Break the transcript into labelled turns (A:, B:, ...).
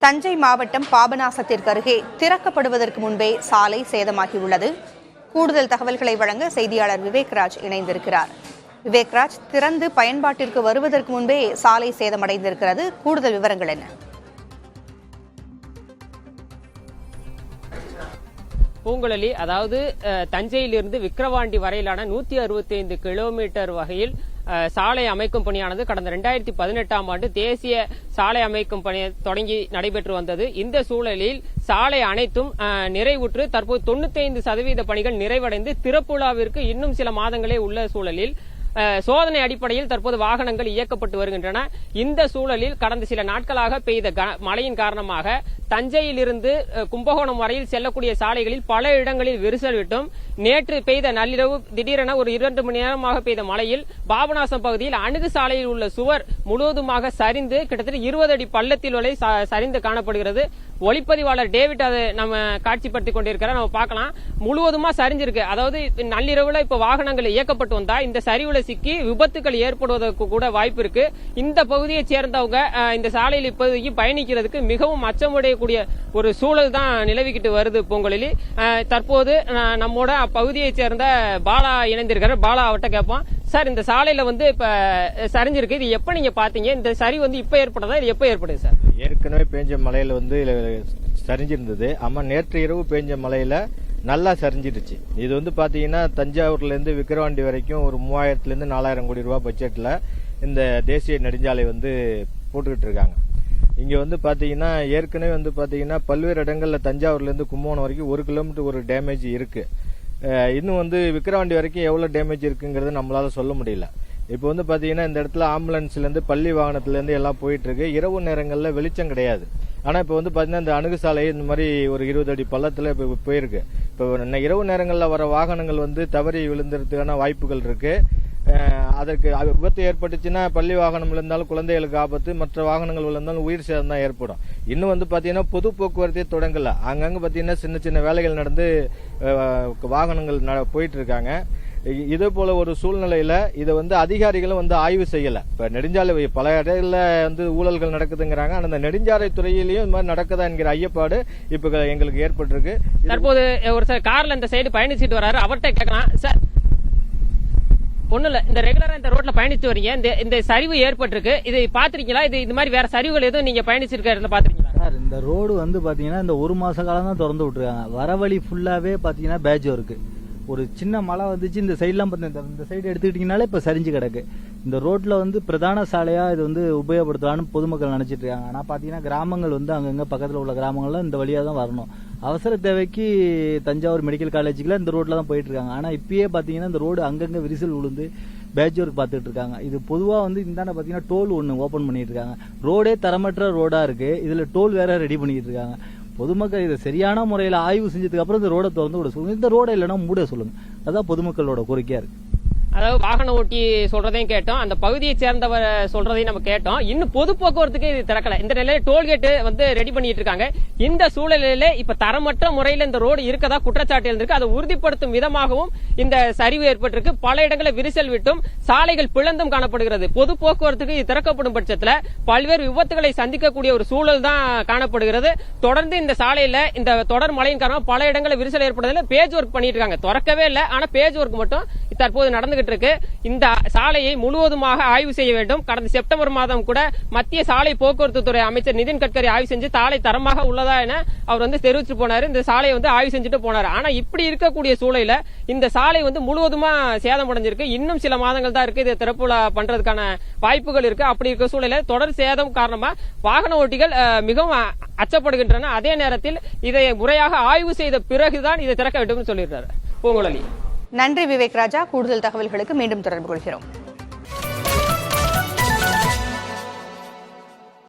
A: தஞ்சை மாவட்டம் பாபநாசத்திற்கு அருகே திறக்கப்படுவதற்கு முன்பே சாலை சேதமாகியுள்ளது. கூடுதல் தகவல்களை வழங்க செய்தியாளர் விவேக்ராஜ் இணைந்திருக்கிறார். விவேக்ராஜ், திறந்து பயன்பாட்டிற்கு வருவதற்கு முன்பே சாலை சேதமடைந்திருக்கிறது. கூடுதல் விவரங்கள் என்ன?
B: பூங்குழலி, அதாவது தஞ்சையிலிருந்து விக்கிரவாண்டி வரையிலான 165 கிலோமீட்டர் வகையில் சாலை அமைக்கும் பணியானது கடந்த 2018ஆம் ஆண்டு தேசிய சாலை அமைக்கும் பணி தொடங்கி நடைபெற்று வந்தது. இந்த சூழலில் சாலை அனைத்தும் நிறைவுற்று தற்போது 95% பணிகள் நிறைவடைந்து திறப்புலாவிற்கு இன்னும் சில மாதங்களே உள்ள சூழலில் சோதனை அடிப்படையில் தற்போது வாகனங்கள் இயக்கப்பட்டு வருகின்றன. இந்த சூழலில் கடந்த சில நாட்களாக பெய்த மழையின் காரணமாக தஞ்சையிலிருந்து கும்பகோணம் வரையில் செல்லக்கூடிய சாலைகளில் பல இடங்களில் விரிசல் விட்டும், நேற்று பெய்த நள்ளிரவு திடீரென ஒரு 2 மணி நேரமாக பெய்த மழையில் பாபநாசம் பகுதியில் அணுகு சாலையில் உள்ள சுவர் முழுவதுமாக சரிந்து கிட்டத்தட்ட 20 அடி பள்ளத்தில் வரை சரிந்து காணப்படுகிறது. ஒளிப்பதிவாளர் டேவிட் அதை நம்ம காட்சிப்படுத்திக் கொண்டிருக்கிறார். நம்ம பார்க்கலாம், முழுவதுமா சரிஞ்சிருக்கு. அதாவது நள்ளிரவுல இப்ப வாகனங்கள் இயக்கப்பட்டு வந்தா இந்த சரிவுல சிக்கி விபத்துகள் ஏற்படுவதற்கு கூட வாய்ப்பு இருக்கு. இந்த பகுதியை சேர்ந்தவங்க இந்த சாலையில் இப்போதைக்கு பயணிக்கிறதுக்கு மிகவும் அச்சமுடையக்கூடிய ஒரு சூழல் தான் நிலவிக்கிட்டு வருது. பூங்குழலி, தற்போது நம்மோட அப்பகுதியை சேர்ந்த பாலா இணைந்திருக்கிறார். பாலா அவட்ட கேட்போம். சார், இந்த சாலையில இப்ப சரிஞ்சிருக்கு, இது எப்ப நீங்க பாத்தீங்க? இந்த சரி இப்ப ஏற்பட்டதா, இது எப்ப ஏற்படுது சார்?
C: ஏற்கனவே பெஞ்ச மழையில சரிஞ்சிருந்தது. ஆமா, நேற்று இரவு பெஞ்ச மழையில நல்லா சரிஞ்சிருச்சு. இது பாத்தீங்கன்னா தஞ்சாவூர்ல இருந்து விக்கிரவாண்டி வரைக்கும் ஒரு 3000 இருந்து 4000 கோடி ரூபாய் பட்ஜெட்ல இந்த தேசிய நெடுஞ்சாலை போட்டுக்கிட்டு இருக்காங்க. இங்க பாத்தீங்கன்னா ஏற்கனவே பாத்தீங்கன்னா பல்வேறு இடங்கள்ல தஞ்சாவூர்ல இருந்து கும்பகோணம் வரைக்கும் 1 கிலோமீட்டர் ஒரு டேமேஜ் இருக்கு. இன்னும் விக்கிரவாண்டி வரைக்கும் எவ்வளவு டேமேஜ் இருக்குங்கிறது நம்மளால சொல்ல முடியல. இப்ப பாத்தீங்கன்னா இந்த இடத்துல ஆம்புலன்ஸ்ல இருந்து பள்ளி வாகனத்துல இருந்து எல்லாம் போயிட்டு இருக்கு. இரவு நேரங்கள்ல வெளிச்சம் கிடையாது. ஆனா இப்ப பாத்தீங்கன்னா இந்த அணுகு சாலை இந்த மாதிரி ஒரு 20 அடி பள்ளத்துல இப்ப போயிருக்கு. இப்ப இரவு நேரங்கள்ல வர வாகனங்கள் தவறி விழுந்துறதுக்கான வாய்ப்புகள் இருக்கு. அதற்கு விபத்து ஏற்பட்டுச்சுன்னா பள்ளி வாகனம் விழுந்தாலும் குழந்தைகளுக்கு ஆபத்து, மற்ற வாகனங்கள் விழுந்தாலும் உயிர் சேதம் தான் ஏற்படும். இன்னும் பாத்தீங்கன்னா பொது போக்குவரத்தே தொடங்கல. அங்கங்க பாத்தீங்கன்னா சின்ன சின்ன வேலைகள் நடந்து வாகனங்கள் போயிட்டு இருக்காங்க. இதே போல ஒரு சூழ்நிலையில இதை அதிகாரிகளும் ஆய்வு செய்யல. இப்ப நெடுஞ்சாலை பல இடங்கள்ல ஊழல்கள் நடக்குதுங்கிறாங்க. ஆனா இந்த நெடுஞ்சாலை துறையிலையும் இந்த மாதிரி நடக்குதா என்கிற ஐயப்பாடு இப்ப எங்களுக்கு ஏற்பட்டிருக்கு.
B: தற்போது ஒரு கார்ல இந்த சைடு பயணிச்சுட்டு வர்றாரு, அவர்கிட்ட கேட்கலாம். சார், ஒண்ணு இல்ல, இந்த ரெகுலரா இந்த ரோட்ல பயணிச்சு வரீங்க, இந்த சரிவு ஏற்பட்டிருக்கு, இதை பாத்திருக்கீங்களா? இந்த மாதிரி வேற சரிவுகள் எதுவும் நீங்க பயணிச்சிருக்க பாத்திருக்கீங்களா?
D: சார், இந்த ரோடு பாத்தீங்கன்னா இந்த 1 மாச காலம் தான் திறந்து விட்டுருக்காங்க. வர வழி ஃபுல்லாவே பாத்தீங்கன்னா பேட்ஜோ இருக்கு. ஒரு சின்ன மழை வந்துச்சு, இந்த சைட்லாம் இந்த சைடு எடுத்துக்கிட்டீங்கனாலே இப்ப சரிஞ்சு கிடக்கு. இந்த ரோட்ல பிரதான சாலையா இது உபயோகப்படுத்தலாம்னு பொதுமக்கள் நினைச்சிட்டு இருக்காங்க. ஆனா பாத்தீங்கன்னா கிராமங்கள் அங்கங்க பக்கத்துல உள்ள கிராமங்கள்ல இந்த வழியா தான் வரணும். அவசர தேவைக்கு தஞ்சாவூர் மெடிக்கல் காலேஜுக்குலாம் இந்த ரோட்ல தான் போயிட்டு இருக்காங்க. ஆனா இப்பயே பாத்தீங்கன்னா இந்த ரோடு அங்கங்க விரிசல் விழுந்து பேட்ஜோருக்கு பார்த்துட்டு இருக்காங்க. இது பொதுவா இந்தாண்ட பாத்தீங்கன்னா டோல் ஒண்ணு ஓபன் பண்ணிட்டு இருக்காங்க. ரோடே தரமற்ற ரோடா இருக்கு, இதுல டோல் வேற ரெடி பண்ணிட்டு இருக்காங்க. பொதுமக்கள் இதை சரியான முறையில் ஆய்வு செஞ்சதுக்கு அப்புறம் இந்த ரோடை திறந்து விட சொல்லுங்க. இந்த ரோடை இல்லைன்னா மூட சொல்லுங்க. அதான் பொதுமக்களோட கோரிக்கையா இருக்கு.
B: அதாவது வாகன ஓட்டி சொல்றதையும் கேட்டோம், அந்த பகுதியை சேர்ந்தவர் சொல்றதையும் நம்ம கேட்டோம். இன்னும் பொது போக்குவரத்துக்கு இது திறக்கல. இந்த நிலையில டோல்கேட் ரெடி பண்ணிட்டு இருக்காங்க. இந்த சூழலில இப்ப தரமற்ற முறையில் இந்த ரோடு இருக்கதா குற்றச்சாட்டு இருந்திருக்கு. அதை உறுதிப்படுத்தும் விதமாகவும் இந்த சரிவு ஏற்பட்டிருக்கு. பல இடங்களில் விரிசல் விட்டும் சாலைகள் பிளந்தும் காணப்படுகிறது. பொது போக்குவரத்துக்கு இது திறக்கப்படும் பட்சத்தில் பல்வேறு விபத்துகளை சந்திக்கக்கூடிய ஒரு சூழல் தான் காணப்படுகிறது. தொடர்ந்து இந்த சாலையில இந்த தொடர் மழையின் காரணமாக பல இடங்களில் விரிசல் ஏற்படுவதில் பேஜ் ஒர்க் பண்ணிட்டு இருக்காங்க. திறக்கவே இல்லை, ஆனா பேஜ் ஒர்க் மட்டும் தற்போது நடந்துகிட்டு இருக்கு. இந்த சாலையை முழுவதுமாக ஆய்வு செய்ய வேண்டும். கடந்த செப்டம்பர் மாதம் கூட மத்திய சாலை போக்குவரத்து துறை அமைச்சர் நிதின் கட்கரி ஆய்வு செஞ்சு சாலை தரமாக உள்ளதா என அவர் தெரிவிச்சு போனாரு. இந்த சாலையை ஆய்வு செஞ்சுட்டு போனாரு. ஆனா இப்படி இருக்கக்கூடிய சூழலில் இந்த சாலை முழுவதுமா சேதமடைஞ்சிருக்கு. இன்னும் சில மாதங்கள் தான் இருக்கு. இதை திறப்புல பண்றதுக்கான வாய்ப்புகள் இருக்கு. அப்படி இருக்க சூழலில் தொடர் சேதம் காரணமா வாகன ஓட்டிகள் மிகவும் அச்சப்படுகின்றன. அதே நேரத்தில் இதை முறையாக ஆய்வு செய்த பிறகுதான் இதை திறக்க வேண்டும் சொல்லியிருக்காரு. பூங்குழலி,
A: நன்றி விவேக் ராஜா. கூடுதல் தகவல்களுக்கு மீண்டும் தொடர்பு கொள்கிறோம்.